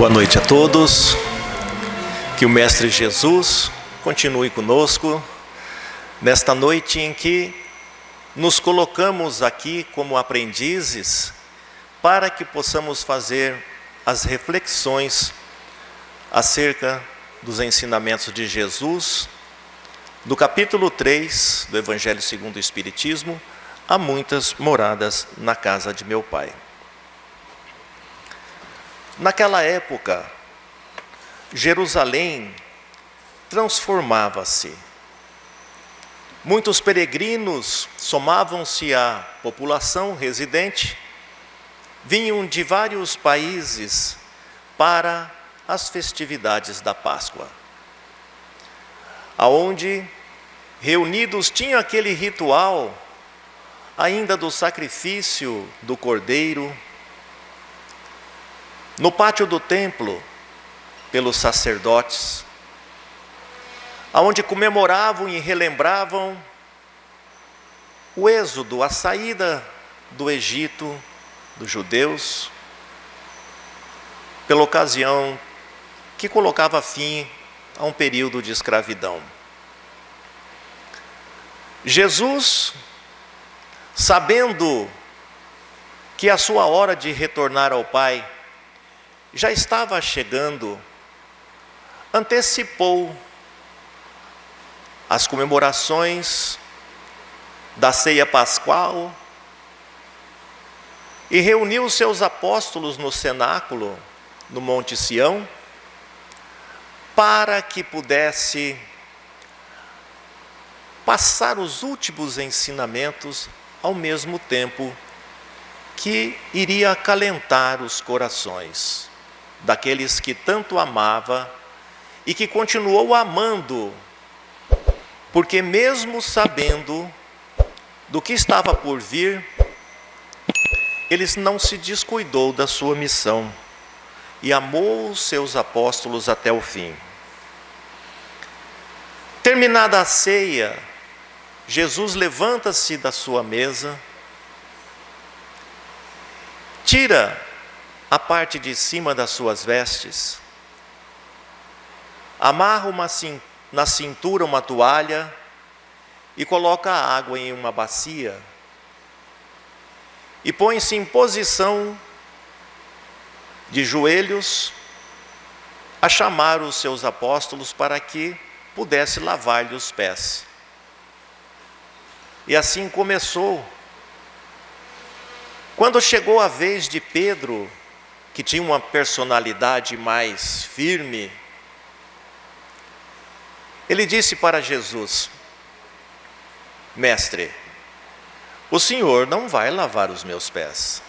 Boa noite a todos, que o Mestre Jesus continue conosco nesta noite em que nos colocamos aqui como aprendizes para que possamos fazer as reflexões acerca dos ensinamentos de Jesus, do capítulo 3 do Evangelho segundo o Espiritismo, há muitas moradas na casa de meu Pai. Naquela época, Jerusalém transformava-se. Muitos peregrinos somavam-se à população residente, vinham de vários países para as festividades da Páscoa, aonde reunidos tinham aquele ritual ainda do sacrifício do cordeiro, no pátio do templo, pelos sacerdotes, aonde comemoravam e relembravam o êxodo, a saída do Egito, dos judeus, pela ocasião que colocava fim a um período de escravidão. Jesus, sabendo que a sua hora de retornar ao Pai já estava chegando, antecipou as comemorações da ceia pascual e reuniu os seus apóstolos no cenáculo, no Monte Sião, para que pudesse passar os últimos ensinamentos ao mesmo tempo que iria acalentar os corações daqueles que tanto amava e que continuou amando, porque mesmo sabendo do que estava por vir, ele não se descuidou da sua missão e amou os seus apóstolos até o fim. Terminada a ceia, Jesus levanta-se da sua mesa, tira a parte de cima das suas vestes, amarra na cintura uma toalha e coloca a água em uma bacia e põe-se em posição de joelhos a chamar os seus apóstolos para que pudesse lavar-lhe os pés. E assim começou. Quando chegou a vez de Pedro, que tinha uma personalidade mais firme, ele disse para Jesus: Mestre, o Senhor não vai lavar os meus pés.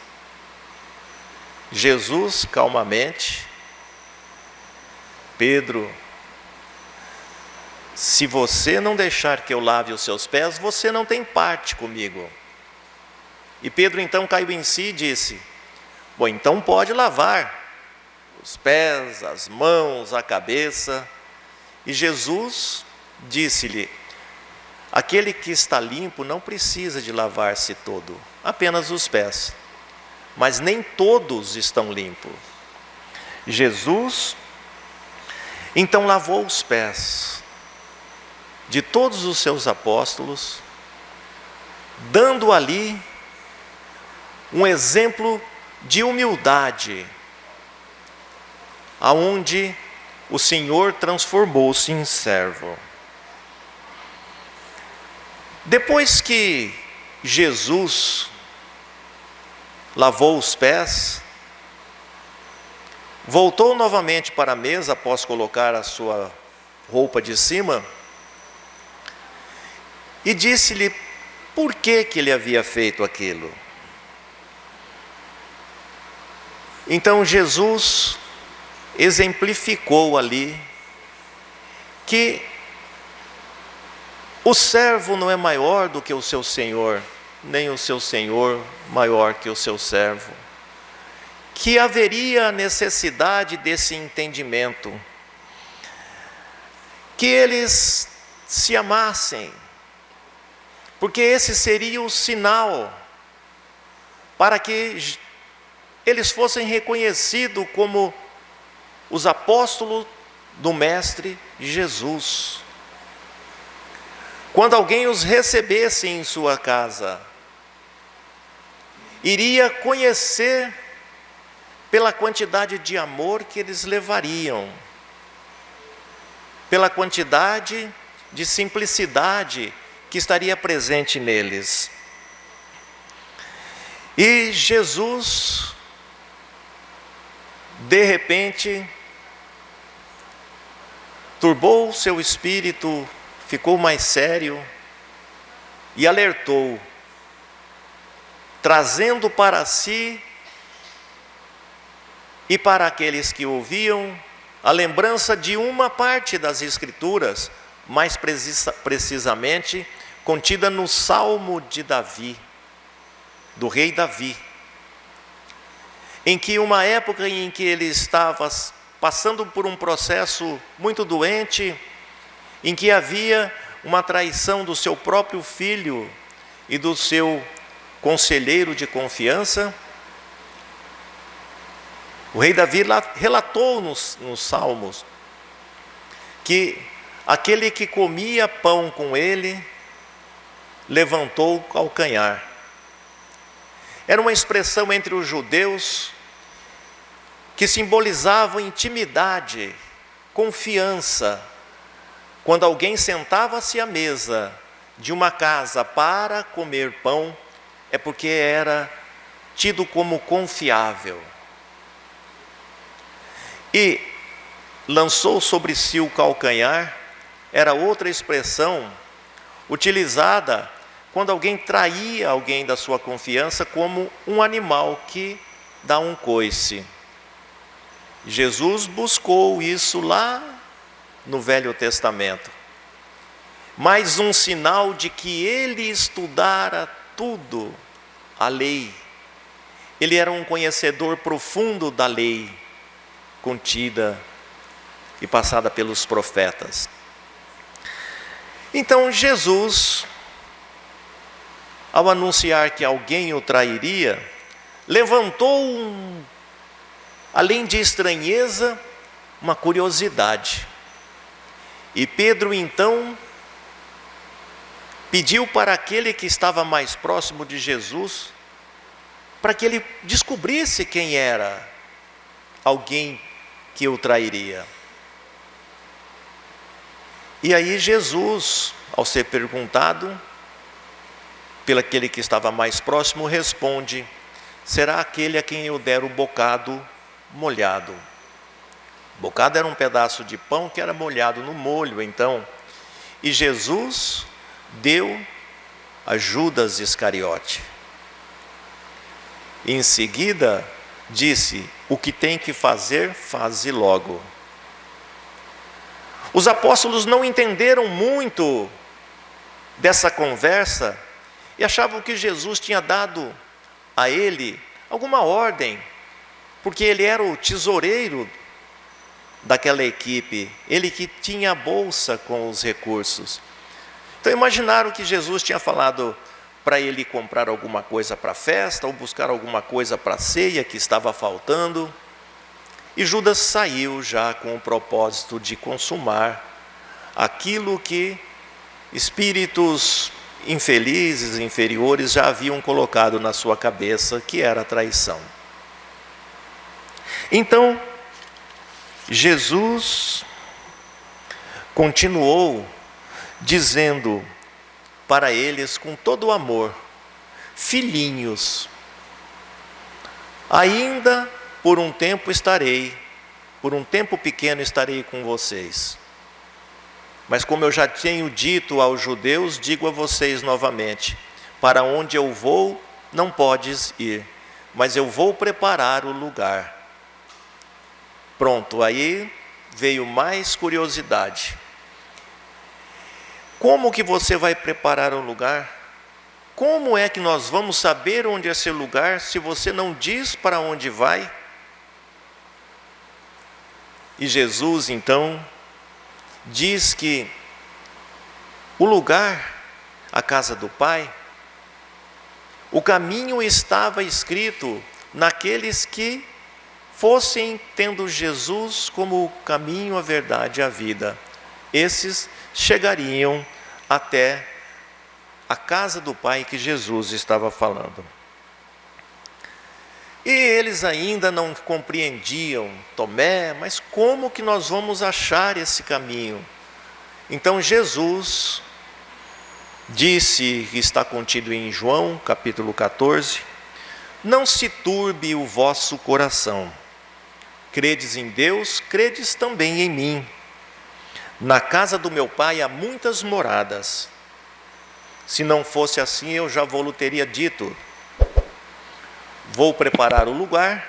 Jesus, calmamente: Pedro, se você não deixar que eu lave os seus pés, você não tem parte comigo. E Pedro então caiu em si e disse: bom, então pode lavar os pés, as mãos, a cabeça. E Jesus disse-lhe: aquele que está limpo não precisa de lavar-se todo, apenas os pés. Mas nem todos estão limpos. Jesus então lavou os pés de todos os seus apóstolos, dando ali um exemplo de humildade, aonde o Senhor transformou-se em servo. Depois que Jesus lavou os pés, voltou novamente para a mesa após colocar a sua roupa de cima e disse-lhe por que ele havia feito aquilo. Então Jesus exemplificou ali que o servo não é maior do que o seu senhor, nem o seu senhor maior que o seu servo, que haveria necessidade desse entendimento, que eles se amassem, porque esse seria o sinal para que eles fossem reconhecidos como os apóstolos do Mestre Jesus. Quando alguém os recebesse em sua casa, iria conhecer pela quantidade de amor que eles levariam, pela quantidade de simplicidade que estaria presente neles. E Jesus, de repente, turbou o seu espírito, ficou mais sério e alertou, trazendo para si e para aqueles que ouviam a lembrança de uma parte das Escrituras, mais precisamente contida no Salmo de Davi, do rei Davi, em que uma época em que ele estava passando por um processo muito doente, em que havia uma traição do seu próprio filho e do seu conselheiro de confiança, o rei Davi relatou nos Salmos que aquele que comia pão com ele levantou o calcanhar. Era uma expressão entre os judeus que simbolizava intimidade, confiança. Quando alguém sentava-se à mesa de uma casa para comer pão, é porque era tido como confiável. E lançou sobre si o calcanhar, era outra expressão utilizada quando alguém traía alguém da sua confiança, como um animal que dá um coice. Jesus buscou isso lá no Velho Testamento. Mais um sinal de que ele estudara tudo, a lei. Ele era um conhecedor profundo da lei, contida e passada pelos profetas. Então Jesus, ao anunciar que alguém o trairia, levantou, além de estranheza, uma curiosidade. E Pedro então pediu para aquele que estava mais próximo de Jesus, para que ele descobrisse quem era alguém que o trairia. E aí Jesus, ao ser perguntado pelo aquele que estava mais próximo, responde: será aquele a quem eu der o bocado molhado. Bocado era um pedaço de pão que era molhado no molho, então. E Jesus deu a Judas Iscariote. Em seguida, disse: o que tem que fazer, faze logo. Os apóstolos não entenderam muito dessa conversa e achavam que Jesus tinha dado a ele alguma ordem, porque ele era o tesoureiro daquela equipe, ele que tinha a bolsa com os recursos. Então imaginaram que Jesus tinha falado para ele comprar alguma coisa para a festa, ou buscar alguma coisa para a ceia que estava faltando. E Judas saiu já com o propósito de consumar aquilo que espíritos infelizes, inferiores, já haviam colocado na sua cabeça, que era a traição. Então, Jesus continuou dizendo para eles com todo o amor: filhinhos, ainda por um tempo estarei, por um tempo pequeno estarei com vocês. Mas como eu já tenho dito aos judeus, digo a vocês novamente: para onde eu vou, não podes ir, mas eu vou preparar o lugar. Pronto, aí veio mais curiosidade. Como que você vai preparar o lugar? Como é que nós vamos saber onde é esse lugar se você não diz para onde vai? E Jesus então diz que o lugar, a casa do Pai, o caminho estava escrito naqueles que fossem tendo Jesus como o caminho, a verdade e a vida. Esses chegariam até a casa do Pai que Jesus estava falando. E eles ainda não compreendiam Tomé, mas como que nós vamos achar esse caminho? Então Jesus disse, que está contido em João, capítulo 14, não se turbe o vosso coração. Credes em Deus, credes também em mim. Na casa do meu Pai há muitas moradas. Se não fosse assim, eu já vou-lo teria dito. Vou preparar o lugar,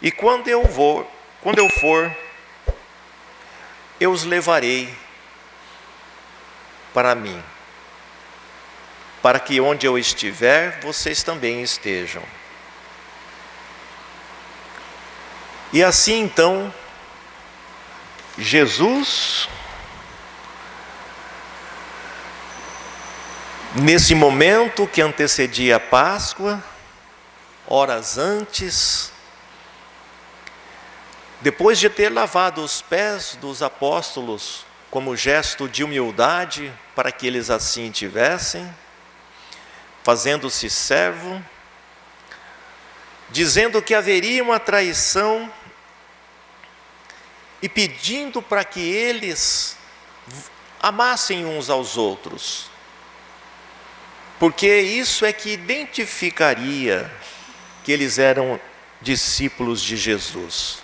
e quando eu for, eu os levarei para mim, para que onde eu estiver, vocês também estejam. E assim então, Jesus, nesse momento que antecedia a Páscoa, horas antes, depois de ter lavado os pés dos apóstolos, como gesto de humildade, para que eles assim tivessem, fazendo-se servo, dizendo que haveria uma traição, e pedindo para que eles amassem uns aos outros, porque isso é que identificaria que eles eram discípulos de Jesus.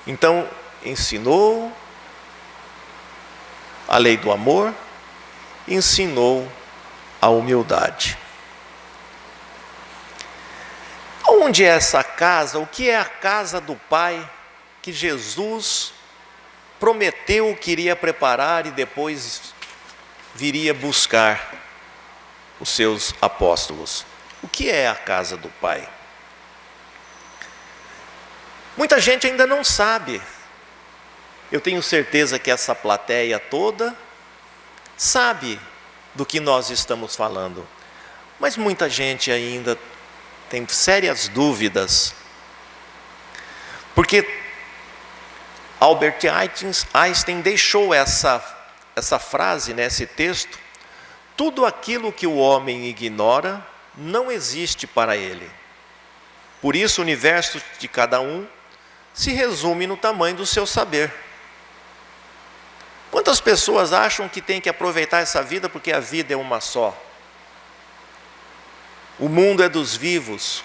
Então, ensinou a lei do amor, ensinou a humildade. Onde é essa casa? O que é a casa do Pai que Jesus prometeu que iria preparar e depois viria buscar os seus apóstolos? O que é a casa do Pai? Muita gente ainda não sabe. Eu tenho certeza que essa plateia toda sabe do que nós estamos falando, mas muita gente ainda tem sérias dúvidas, porque Albert Einstein deixou essa frase nesse texto: tudo aquilo que o homem ignora não existe para ele. Por isso o universo de cada um se resume no tamanho do seu saber. Quantas pessoas acham que tem que aproveitar essa vida porque a vida é uma só? O mundo é dos vivos,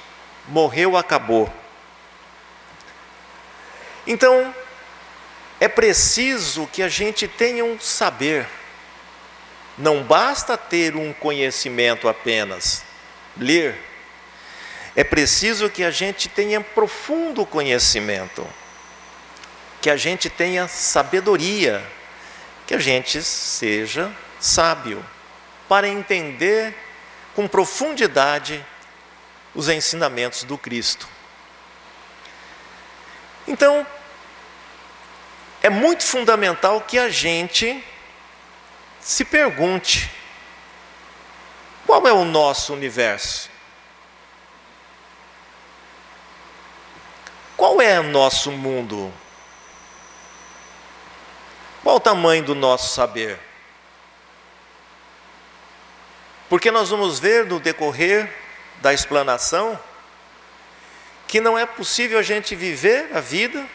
morreu, acabou. Então, é preciso que a gente tenha um saber. Não basta ter um conhecimento apenas, ler. É preciso que a gente tenha profundo conhecimento, que a gente tenha sabedoria, que a gente seja sábio, para entender com profundidade os ensinamentos do Cristo. Então, é muito fundamental que a gente se pergunte: qual é o nosso universo? Qual é o nosso mundo? Qual o tamanho do nosso saber? Porque nós vamos ver no decorrer da explanação que não é possível a gente viver a vida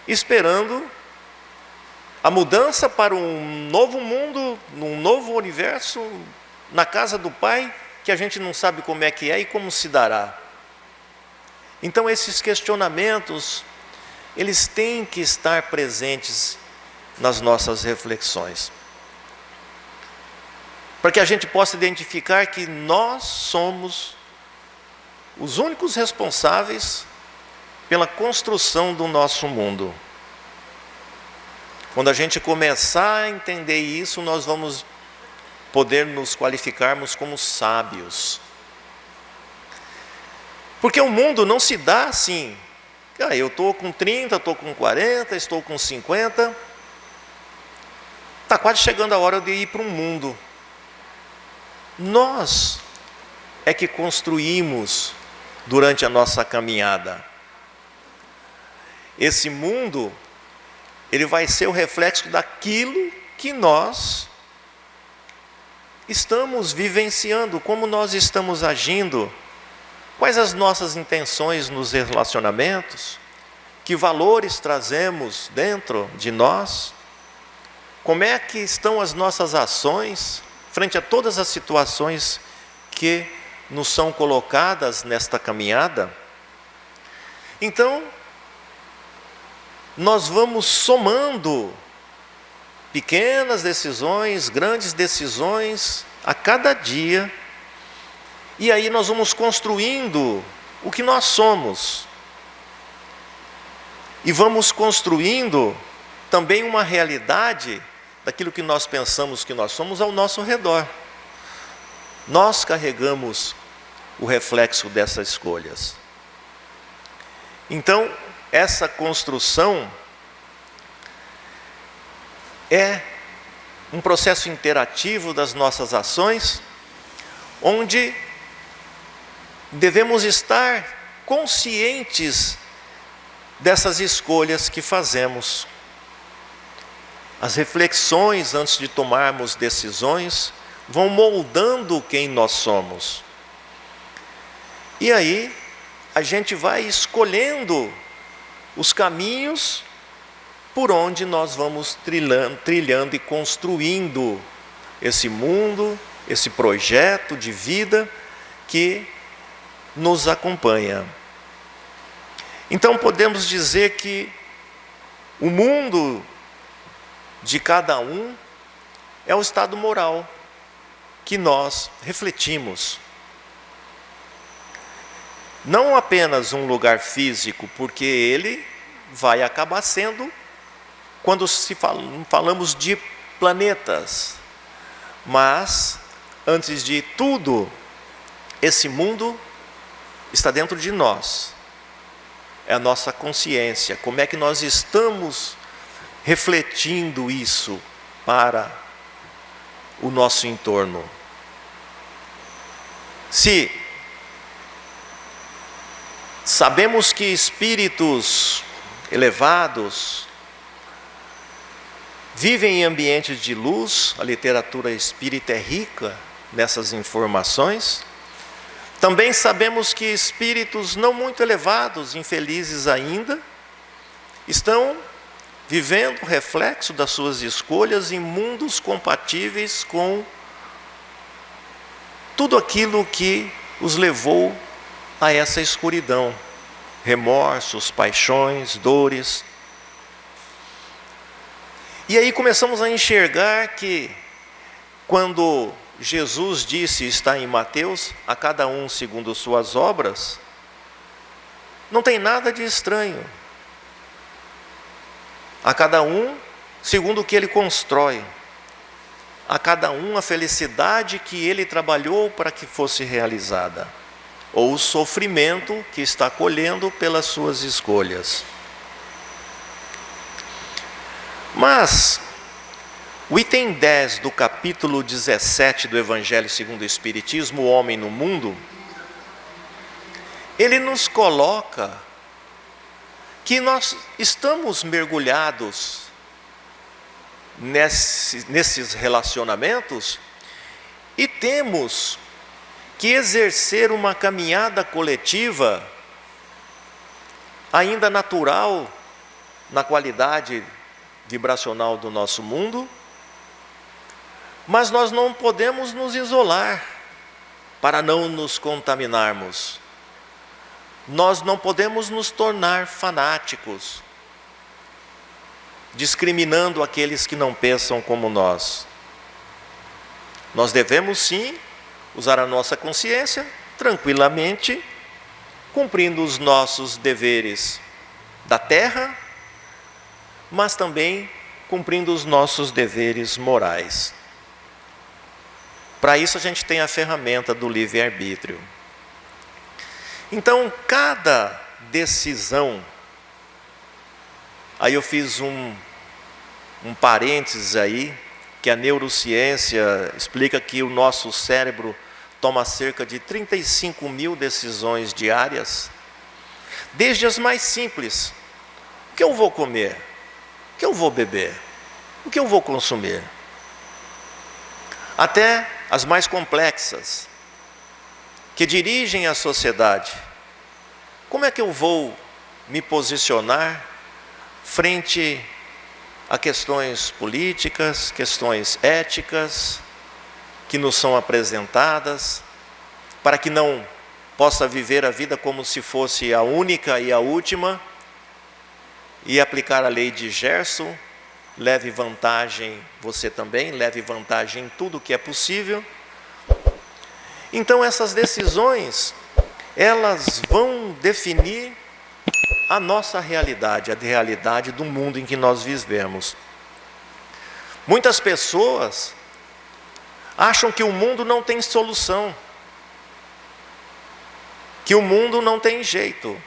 esperando a mudança para um novo mundo, num novo universo, na casa do Pai, que a gente não sabe como é que é e como se dará. Então esses questionamentos, eles têm que estar presentes nas nossas reflexões, para que a gente possa identificar que nós somos os únicos responsáveis pela construção do nosso mundo. Quando a gente começar a entender isso, nós vamos poder nos qualificarmos como sábios. Porque o mundo não se dá assim: eu estou com 30, estou com 40, estou com 50, está quase chegando a hora de ir para um mundo. Nós é que construímos durante a nossa caminhada. Esse mundo, ele vai ser o reflexo daquilo que nós estamos vivenciando, como nós estamos agindo, quais as nossas intenções nos relacionamentos, que valores trazemos dentro de nós, como é que estão as nossas ações frente a todas as situações que nos são colocadas nesta caminhada. Então, nós vamos somando pequenas decisões, grandes decisões a cada dia, e aí nós vamos construindo o que nós somos. E vamos construindo também uma realidade daquilo que nós pensamos que nós somos ao nosso redor. Nós carregamos o reflexo dessas escolhas. Então, essa construção é um processo interativo das nossas ações, onde devemos estar conscientes dessas escolhas que fazemos. As reflexões antes de tomarmos decisões vão moldando quem nós somos. E aí, a gente vai escolhendo os caminhos por onde nós vamos trilhando e construindo esse mundo, esse projeto de vida que nos acompanha. Então podemos dizer que o mundo de cada um é o estado moral que nós refletimos. Não apenas um lugar físico, porque ele vai acabar sendo, quando falamos de planetas, mas, antes de tudo, esse mundo está dentro de nós. É a nossa consciência, como é que nós estamos refletindo isso para o nosso entorno. Se sabemos que espíritos elevados vivem em ambientes de luz, a literatura espírita é rica nessas informações. Também sabemos que espíritos não muito elevados, infelizes ainda, estão vivendo o reflexo das suas escolhas em mundos compatíveis com tudo aquilo que os levou a essa escuridão, remorsos, paixões, dores. E aí começamos a enxergar que, quando Jesus disse, está em Mateus, a cada um segundo suas obras, não tem nada de estranho. A cada um segundo o que ele constrói. A cada um a felicidade que ele trabalhou para que fosse realizada, ou o sofrimento que está colhendo pelas suas escolhas. Mas o item 10 do capítulo 17 do Evangelho segundo o Espiritismo, o homem no mundo, ele nos coloca que nós estamos mergulhados nesses relacionamentos e temos que exercer uma caminhada coletiva ainda natural na qualidade vibracional do nosso mundo, mas nós não podemos nos isolar para não nos contaminarmos. Nós não podemos nos tornar fanáticos, discriminando aqueles que não pensam como nós. Nós devemos sim usar a nossa consciência tranquilamente, cumprindo os nossos deveres da terra, mas também cumprindo os nossos deveres morais. Para isso a gente tem a ferramenta do livre-arbítrio. Então, cada decisão, aí eu fiz um parênteses aí, que a neurociência explica que o nosso cérebro toma cerca de 35 mil decisões diárias, desde as mais simples: o que eu vou comer? O que eu vou beber? O que eu vou consumir? Até as mais complexas, que dirigem a sociedade. Como é que eu vou me posicionar frente a questões políticas, questões éticas, que nos são apresentadas, para que não possa viver a vida como se fosse a única e a última, e aplicar a lei de Gerson: leve vantagem, você também, leve vantagem em tudo que é possível. Então essas decisões, elas vão definir a nossa realidade, a realidade do mundo em que nós vivemos. Muitas pessoas acham que o mundo não tem solução, que o mundo não tem jeito,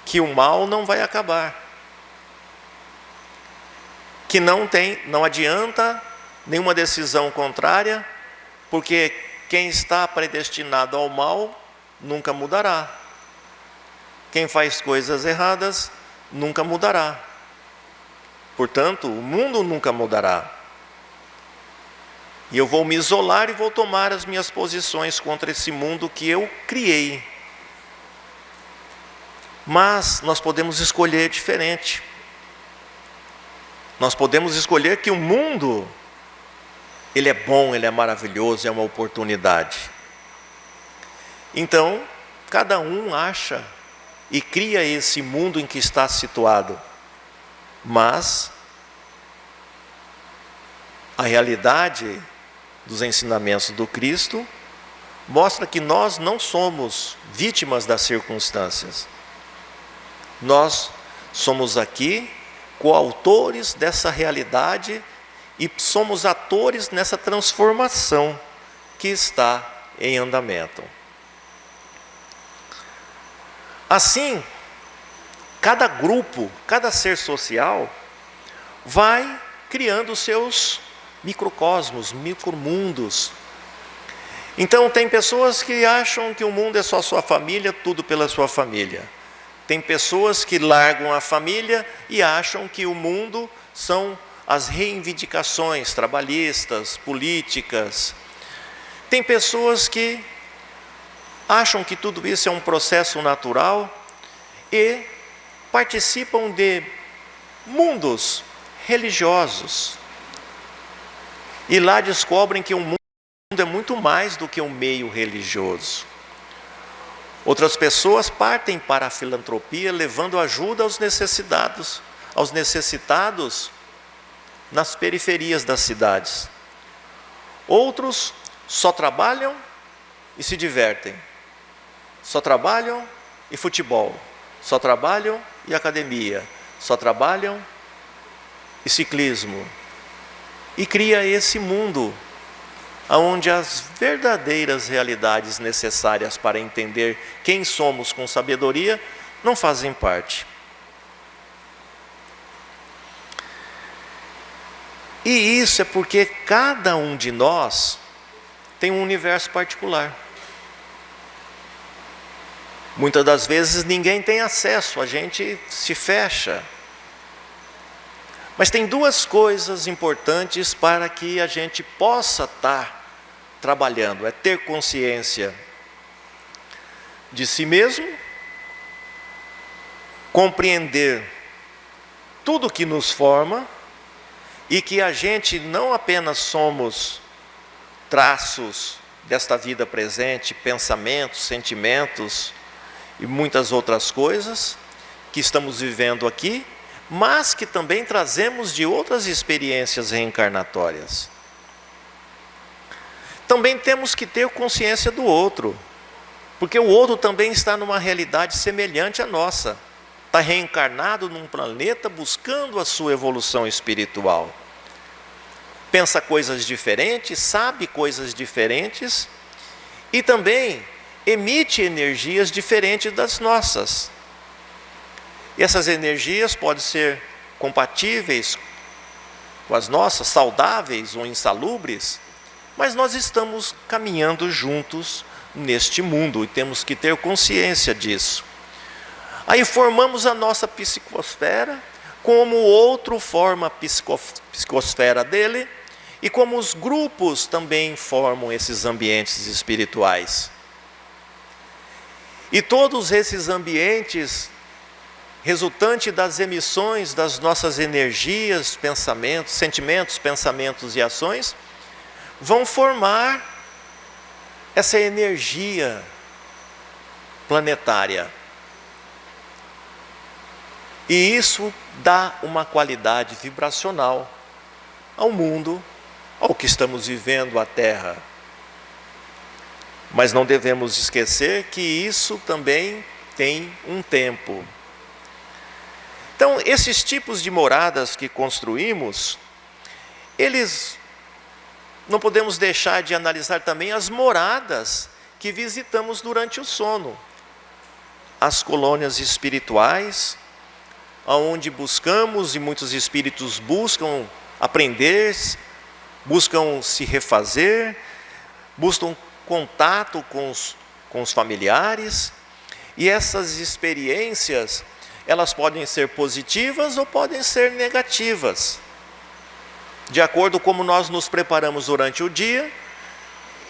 que o mal não vai acabar, que não adianta nenhuma decisão contrária, porque quem está predestinado ao mal nunca mudará. Quem faz coisas erradas nunca mudará. Portanto, o mundo nunca mudará. E eu vou me isolar e vou tomar as minhas posições contra esse mundo que eu criei. Mas nós podemos escolher diferente. Nós podemos escolher que o mundo, ele é bom, ele é maravilhoso, é uma oportunidade. Então, cada um acha e cria esse mundo em que está situado. Mas a realidade dos ensinamentos do Cristo mostra que nós não somos vítimas das circunstâncias. Nós somos aqui coautores dessa realidade e somos atores nessa transformação que está em andamento. Assim, cada grupo, cada ser social vai criando os seus microcosmos, micromundos. Então tem pessoas que acham que o mundo é só sua família, tudo pela sua família. Tem pessoas que largam a família e acham que o mundo são as reivindicações trabalhistas, políticas. Tem pessoas que acham que tudo isso é um processo natural e participam de mundos religiosos. E lá descobrem que o mundo é muito mais do que um meio religioso. Outras pessoas partem para a filantropia, levando ajuda aos necessitados nas periferias das cidades. Outros só trabalham e se divertem. Só trabalham e futebol. Só trabalham e academia. Só trabalham e ciclismo. E cria esse mundo onde as verdadeiras realidades necessárias para entender quem somos com sabedoria não fazem parte. E isso é porque cada um de nós tem um universo particular. Muitas das vezes ninguém tem acesso, a gente se fecha. Mas tem duas coisas importantes para que a gente possa estar trabalhando: é ter consciência de si mesmo, compreender tudo que nos forma, e que a gente não apenas somos traços desta vida presente, pensamentos, sentimentos e muitas outras coisas que estamos vivendo aqui, mas que também trazemos de outras experiências reencarnatórias. Também temos que ter consciência do outro, porque o outro também está numa realidade semelhante à nossa. Está reencarnado num planeta buscando a sua evolução espiritual. Pensa coisas diferentes, sabe coisas diferentes e também emite energias diferentes das nossas. E essas energias podem ser compatíveis com as nossas, saudáveis ou insalubres, Mas nós estamos caminhando juntos neste mundo e temos que ter consciência disso. Aí formamos a nossa psicosfera, como o outro forma a psicosfera dele, e como os grupos também formam esses ambientes espirituais. E todos esses ambientes, resultante das emissões das nossas energias, pensamentos, sentimentos, pensamentos e ações, vão formar essa energia planetária. E isso dá uma qualidade vibracional ao mundo, ao que estamos vivendo, à Terra. Mas não devemos esquecer que isso também tem um tempo. Então, esses tipos de moradas que construímos, não podemos deixar de analisar também as moradas que visitamos durante o sono. As colônias espirituais, onde buscamos, e muitos espíritos buscam aprender, buscam se refazer, buscam contato com os familiares, e essas experiências, elas podem ser positivas ou podem ser negativas, de acordo com como nós nos preparamos durante o dia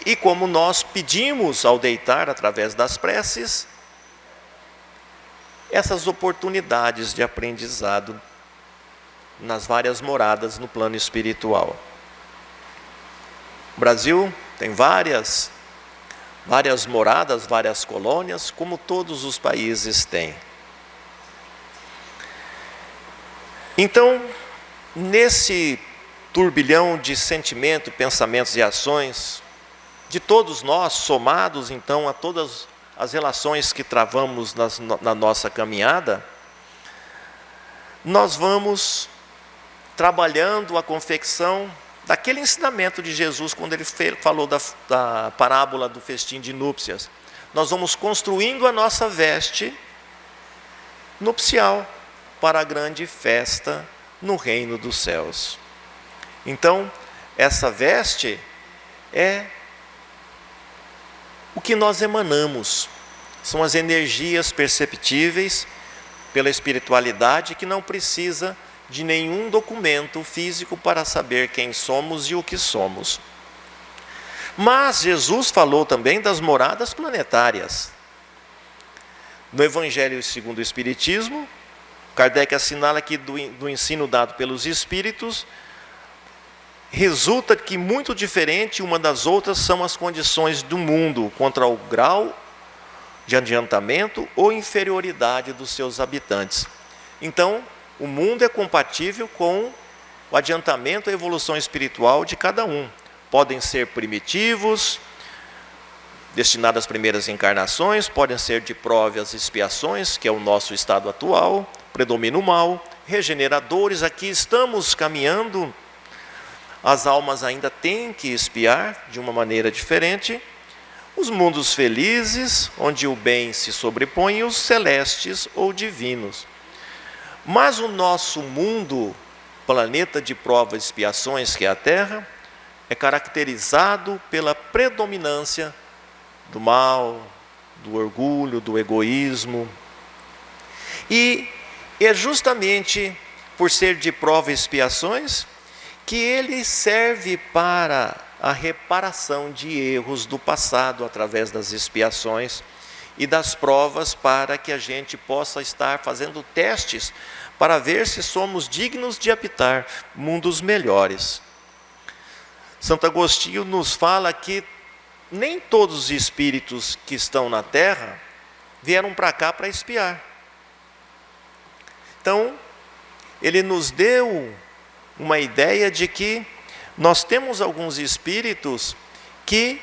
e como nós pedimos ao deitar, através das preces, essas oportunidades de aprendizado nas várias moradas no plano espiritual. O Brasil tem várias moradas, várias colônias, como todos os países têm. Então, nesse turbilhão de sentimento, pensamentos e ações, de todos nós, somados então a todas as relações que travamos na nossa caminhada, nós vamos trabalhando a confecção daquele ensinamento de Jesus, quando ele falou da parábola do festim de núpcias. Nós vamos construindo a nossa veste nupcial para a grande festa no reino dos céus. Então, essa veste é o que nós emanamos, são as energias perceptíveis pela espiritualidade, que não precisa de nenhum documento físico para saber quem somos e o que somos. Mas Jesus falou também das moradas planetárias. No Evangelho segundo o Espiritismo, Kardec assinala que do ensino dado pelos Espíritos, resulta que muito diferente uma das outras são as condições do mundo, quanto ao grau de adiantamento ou inferioridade dos seus habitantes. Então, o mundo é compatível com o adiantamento e a evolução espiritual de cada um. Podem ser primitivos, destinados às primeiras encarnações, podem ser de provas e expiações, que é o nosso estado atual, predomina o mal, regeneradores, aqui estamos caminhando, as almas ainda têm que expiar de uma maneira diferente, os mundos felizes, onde o bem se sobrepõe, e os celestes ou divinos. Mas o nosso mundo, planeta de provas e expiações, que é a Terra, é caracterizado pela predominância do mal, do orgulho, do egoísmo. E é justamente por ser de provas e expiações que ele serve para a reparação de erros do passado, através das expiações e das provas, para que a gente possa estar fazendo testes para ver se somos dignos de habitar mundos melhores. Santo Agostinho nos fala que nem todos os espíritos que estão na Terra vieram para cá para expiar. Então, ele nos deu uma ideia de que nós temos alguns espíritos que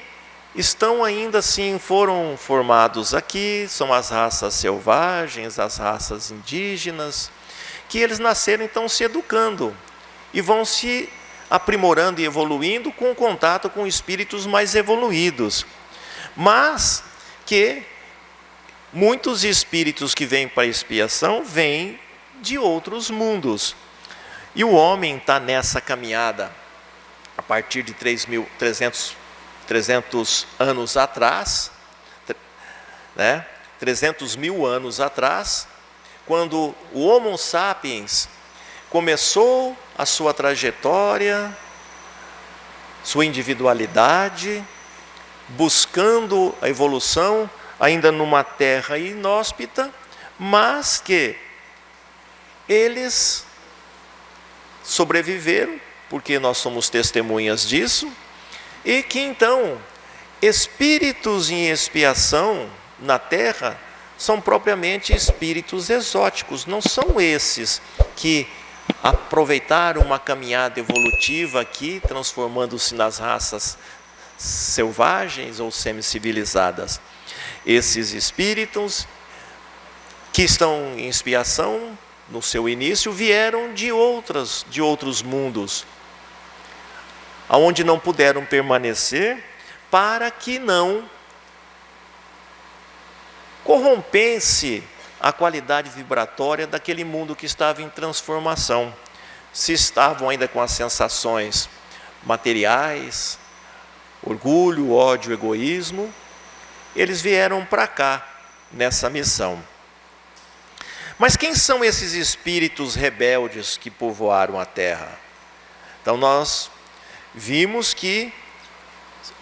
estão ainda assim, foram formados aqui, são as raças selvagens, as raças indígenas, que eles nasceram então se educando e vão se aprimorando e evoluindo com contato com espíritos mais evoluídos. Mas que muitos espíritos que vêm para a expiação vêm de outros mundos. E o homem está nessa caminhada. A partir de 300 anos atrás, né? 300 mil anos atrás, quando o Homo sapiens começou a sua trajetória, sua individualidade, buscando a evolução, ainda numa terra inóspita, mas que eles sobreviveram, porque nós somos testemunhas disso, e que então espíritos em expiação na terra são propriamente espíritos exóticos, não são esses que aproveitaram uma caminhada evolutiva aqui, transformando-se nas raças selvagens ou semi-civilizadas. Esses espíritos que estão em expiação no seu início vieram de outros mundos, aonde não puderam permanecer, para que não corrompesse a qualidade vibratória daquele mundo que estava em transformação. Se estavam ainda com as sensações materiais, orgulho, ódio, egoísmo, eles vieram para cá nessa missão. Mas quem são esses espíritos rebeldes que povoaram a terra? Então nós vimos que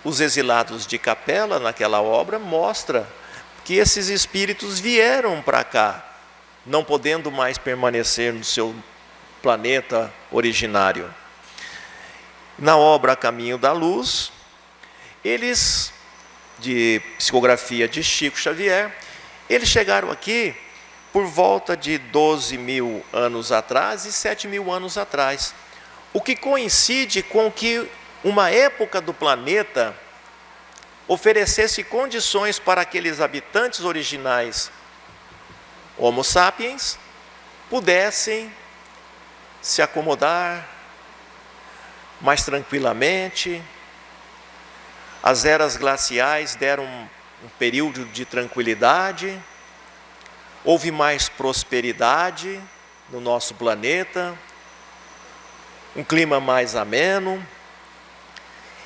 os exilados de Capela, naquela obra, mostra que esses espíritos vieram para cá, não podendo mais permanecer no seu planeta originário. Na obra A Caminho da Luz, eles, de psicografia de Chico Xavier, eles chegaram aqui por volta de 12 mil anos atrás e 7 mil anos atrás, o que coincide com que uma época do planeta oferecesse condições para aqueles habitantes originais Homo sapiens pudessem se acomodar mais tranquilamente. As eras glaciais deram um período de tranquilidade, houve mais prosperidade no nosso planeta, um clima mais ameno,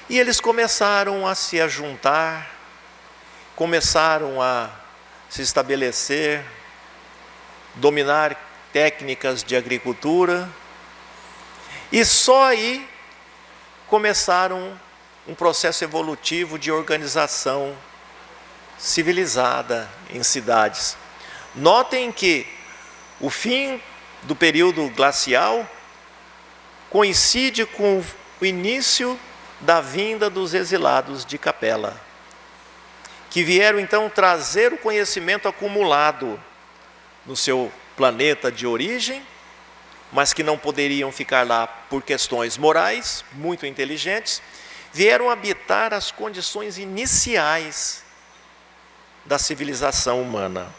e eles começaram a se ajuntar, começaram a se estabelecer, dominar técnicas de agricultura, e só aí começaram um processo evolutivo de organização civilizada em cidades. Notem que o fim do período glacial coincide com o início da vinda dos exilados de Capela, que vieram então trazer o conhecimento acumulado no seu planeta de origem, mas que não poderiam ficar lá por questões morais, muito inteligentes, vieram habitar as condições iniciais da civilização humana.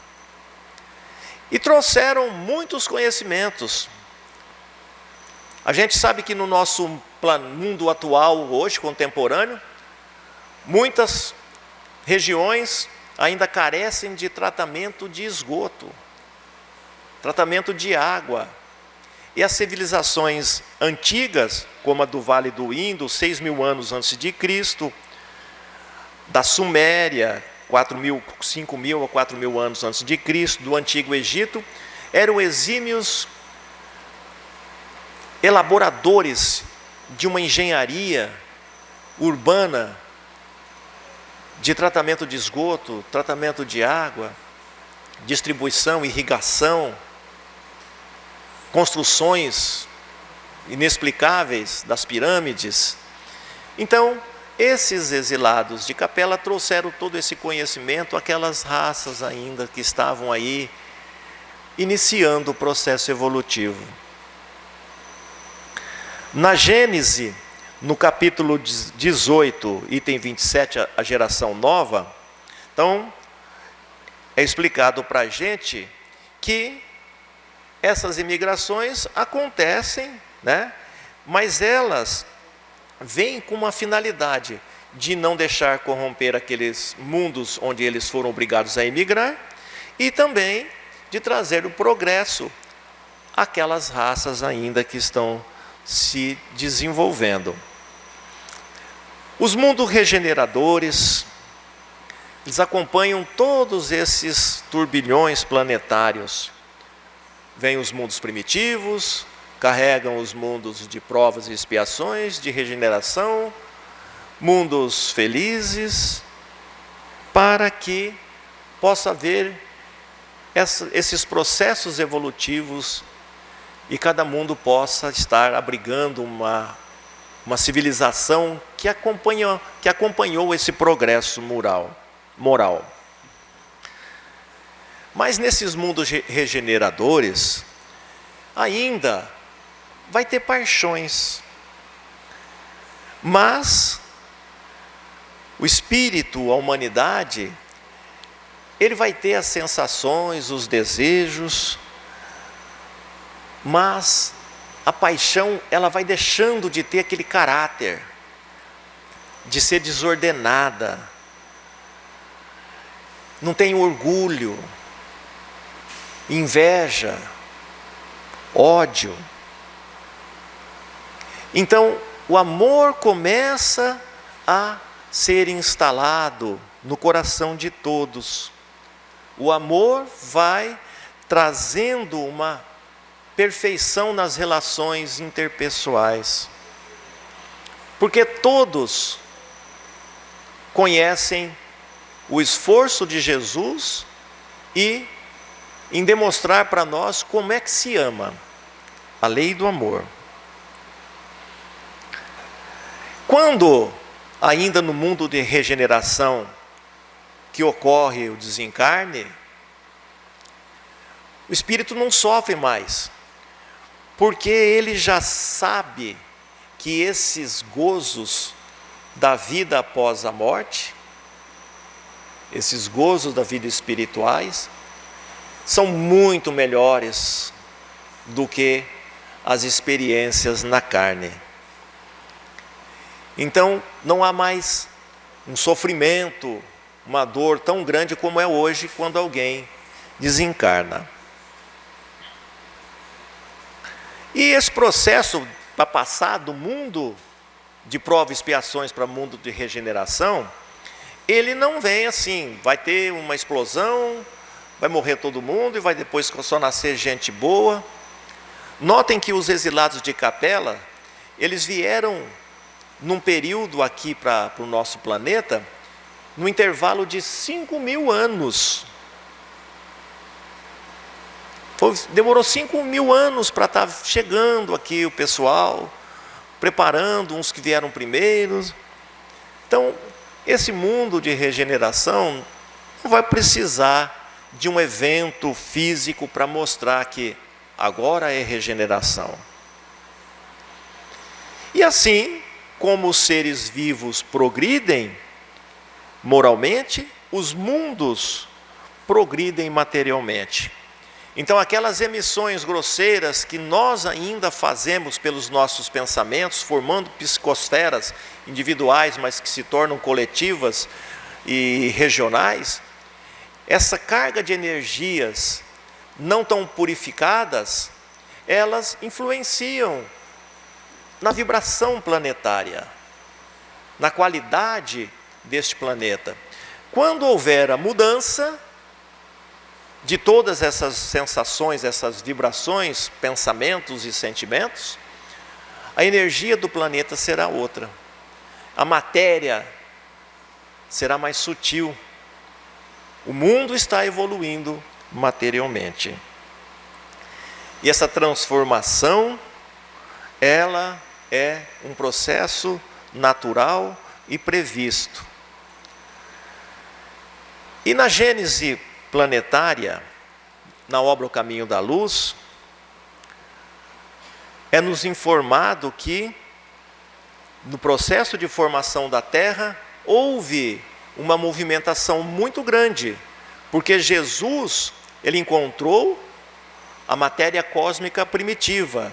E trouxeram muitos conhecimentos. A gente sabe que no nosso mundo atual, hoje, contemporâneo, muitas regiões ainda carecem de tratamento de esgoto, tratamento de água. E as civilizações antigas, como a do Vale do Indo, 6 mil anos antes de Cristo, da Suméria, 5 mil a 4 mil anos antes de Cristo, do Antigo Egito, eram exímios elaboradores de uma engenharia urbana de tratamento de esgoto, tratamento de água, distribuição, irrigação, construções inexplicáveis das pirâmides. Então, esses exilados de Capela trouxeram todo esse conhecimento àquelas raças ainda que estavam aí iniciando o processo evolutivo. Na Gênese, no capítulo 18, item 27, a geração nova, então, é explicado para a gente que essas imigrações acontecem, né? Mas elas vêm com uma finalidade de não deixar corromper aqueles mundos onde eles foram obrigados a emigrar e também de trazer o progresso àquelas raças ainda que estão se desenvolvendo. Os mundos regeneradores, eles acompanham todos esses turbilhões planetários. Vêm os mundos primitivos, carregam os mundos de provas e expiações, de regeneração, mundos felizes, para que possa haver esses processos evolutivos e cada mundo possa estar abrigando uma civilização que acompanhou esse progresso moral. Mas nesses mundos regeneradores, ainda vai ter paixões. Mas o espírito, a humanidade, ele vai ter as sensações, os desejos, mas a paixão, ela vai deixando de ter aquele caráter, de ser desordenada, não tem orgulho, inveja, ódio. Então, o amor começa a ser instalado no coração de todos. O amor vai trazendo uma perfeição nas relações interpessoais. Porque todos conhecem o esforço de Jesus e em demonstrar para nós como é que se ama, a lei do amor. Quando, ainda no mundo de regeneração, que ocorre o desencarne, o espírito não sofre mais, porque ele já sabe que esses gozos da vida após a morte, esses gozos da vida espirituais, são muito melhores do que as experiências na carne. Então, não há mais um sofrimento, uma dor tão grande como é hoje quando alguém desencarna. E esse processo para passar do mundo de prova e expiações para o mundo de regeneração, ele não vem assim, vai ter uma explosão, vai morrer todo mundo e vai depois só nascer gente boa. Notem que os exilados de Capela, eles vieram num período aqui para o nosso planeta, no intervalo de 5.000 anos. Demorou 5.000 anos para estar chegando aqui o pessoal, preparando uns que vieram primeiros. Então, esse mundo de regeneração não vai precisar de um evento físico para mostrar que agora é regeneração. E assim, como os seres vivos progridem moralmente, os mundos progridem materialmente. Então, aquelas emissões grosseiras que nós ainda fazemos pelos nossos pensamentos, formando psicosferas individuais, mas que se tornam coletivas e regionais, essa carga de energias não tão purificadas, elas influenciam na vibração planetária, na qualidade deste planeta. Quando houver a mudança de todas essas sensações, essas vibrações, pensamentos e sentimentos, a energia do planeta será outra. A matéria será mais sutil. O mundo está evoluindo materialmente. E essa transformação, ela é um processo natural e previsto. E na Gênese planetária, na obra O Caminho da Luz, é nos informado que no processo de formação da Terra houve uma movimentação muito grande, porque Jesus, ele encontrou a matéria cósmica primitiva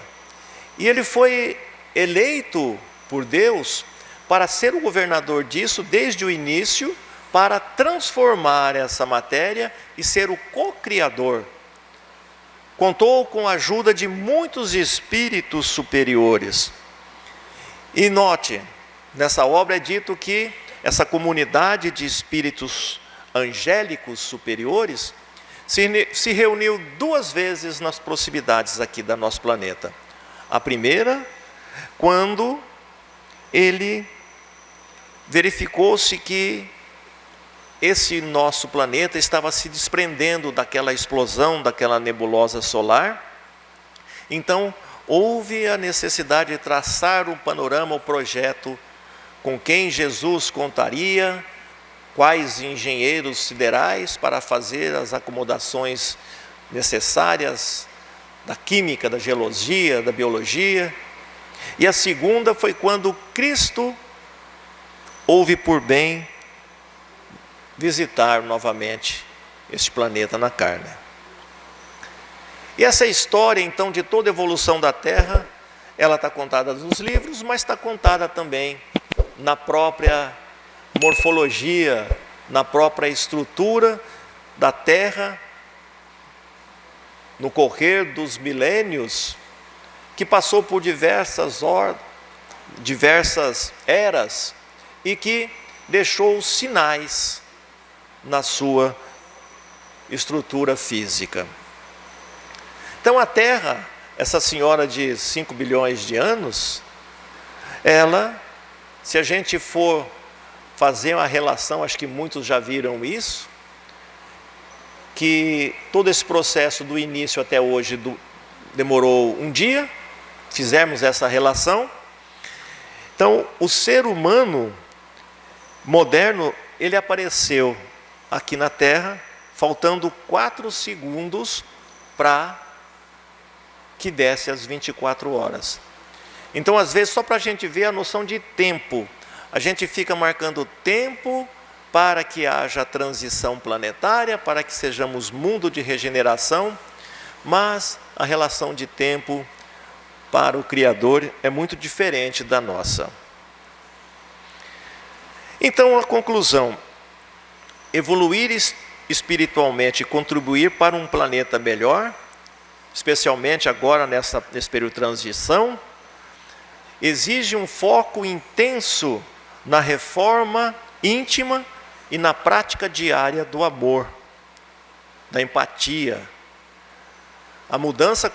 e ele foi eleito por Deus para ser o governador disso desde o início, para transformar essa matéria e ser o co-criador. Contou com a ajuda de muitos espíritos superiores. E note Nessa obra é dito que essa comunidade de espíritos angélicos superiores se reuniu 2 vezes nas proximidades aqui do nosso planeta. A primeira, quando ele verificou-se que esse nosso planeta estava se desprendendo daquela explosão, daquela nebulosa solar. Então, houve a necessidade de traçar um panorama, o projeto com quem Jesus contaria, quais engenheiros siderais para fazer as acomodações necessárias da química, da geologia, da biologia. E a segunda foi quando Cristo houve por bem visitar novamente este planeta na carne. E essa história, então, de toda a evolução da Terra, ela está contada nos livros, mas está contada também na própria morfologia, na própria estrutura da Terra, no correr dos milênios, que passou por diversas eras e que deixou sinais na sua estrutura física. Então a Terra, essa senhora de 5 bilhões de anos, ela, se a gente for fazer uma relação, acho que muitos já viram isso, que todo esse processo do início até hoje demorou um dia, fizermos essa relação. Então o ser humano moderno, ele apareceu aqui na Terra, faltando 4 segundos para que desse as 24 horas. Então, às vezes, só para a gente ver a noção de tempo, a gente fica marcando tempo para que haja transição planetária, para que sejamos mundo de regeneração, mas a relação de tempo para o Criador é muito diferente da nossa. Então, a conclusão: evoluir espiritualmente e contribuir para um planeta melhor, especialmente agora nesse período de transição, exige um foco intenso na reforma íntima e na prática diária do amor, da empatia. A mudança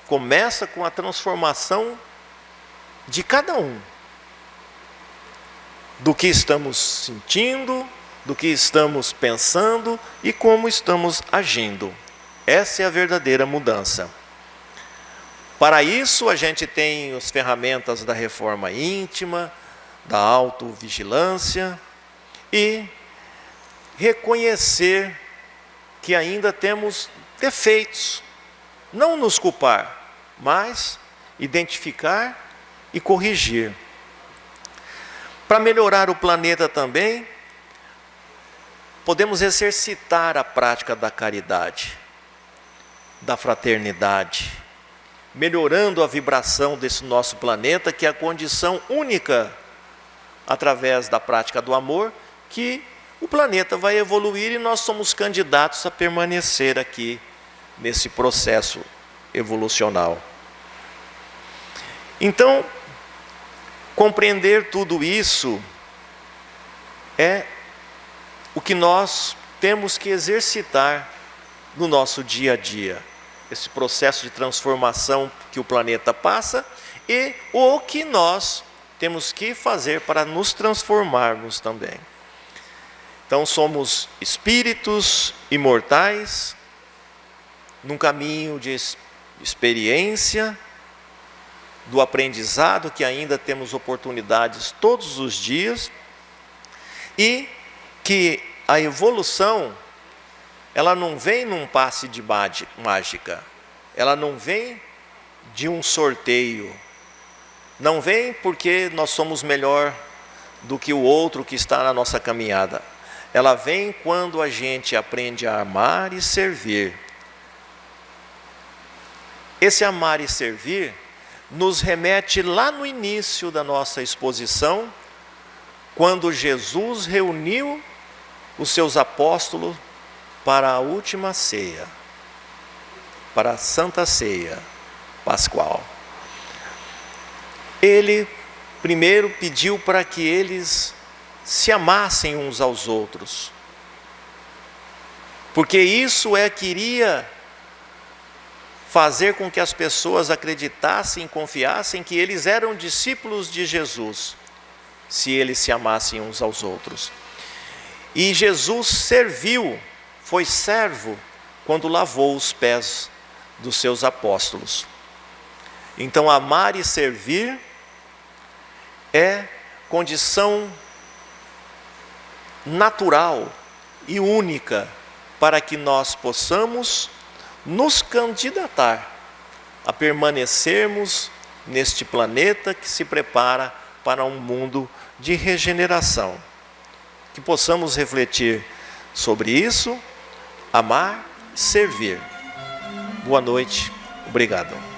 começa com a transformação de cada um, do que estamos sentindo, do que estamos pensando e como estamos agindo. Essa é a verdadeira mudança. Para isso, a gente tem as ferramentas da reforma íntima, da autovigilância e reconhecer que ainda temos defeitos. Não nos culpar, mas identificar e corrigir. Para melhorar o planeta também, podemos exercitar a prática da caridade, da fraternidade, melhorando a vibração desse nosso planeta, que é a condição única, através da prática do amor, que o planeta vai evoluir e nós somos candidatos a permanecer aqui nesse processo evolucional. Então, compreender tudo isso é o que nós temos que exercitar no nosso dia a dia. Esse processo de transformação que o planeta passa e o que nós temos que fazer para nos transformarmos também. Então somos espíritos imortais, num caminho de experiência, do aprendizado, que ainda temos oportunidades todos os dias, e que a evolução, ela não vem num passe de mágica, ela não vem de um sorteio, não vem porque nós somos melhor do que o outro que está na nossa caminhada. Ela vem quando a gente aprende a amar e servir. Esse amar e servir nos remete lá no início da nossa exposição, quando Jesus reuniu os seus apóstolos para a última ceia, para a Santa Ceia Pascual. Ele primeiro pediu para que eles se amassem uns aos outros, porque isso queria fazer com que as pessoas acreditassem e confiassem que eles eram discípulos de Jesus, se eles se amassem uns aos outros. E Jesus serviu, foi servo, quando lavou os pés dos seus apóstolos. Então, amar e servir é condição natural e única para que nós possamos nos candidatar a permanecermos neste planeta que se prepara para um mundo de regeneração. Que possamos refletir sobre isso, amar, servir. Boa noite, obrigado.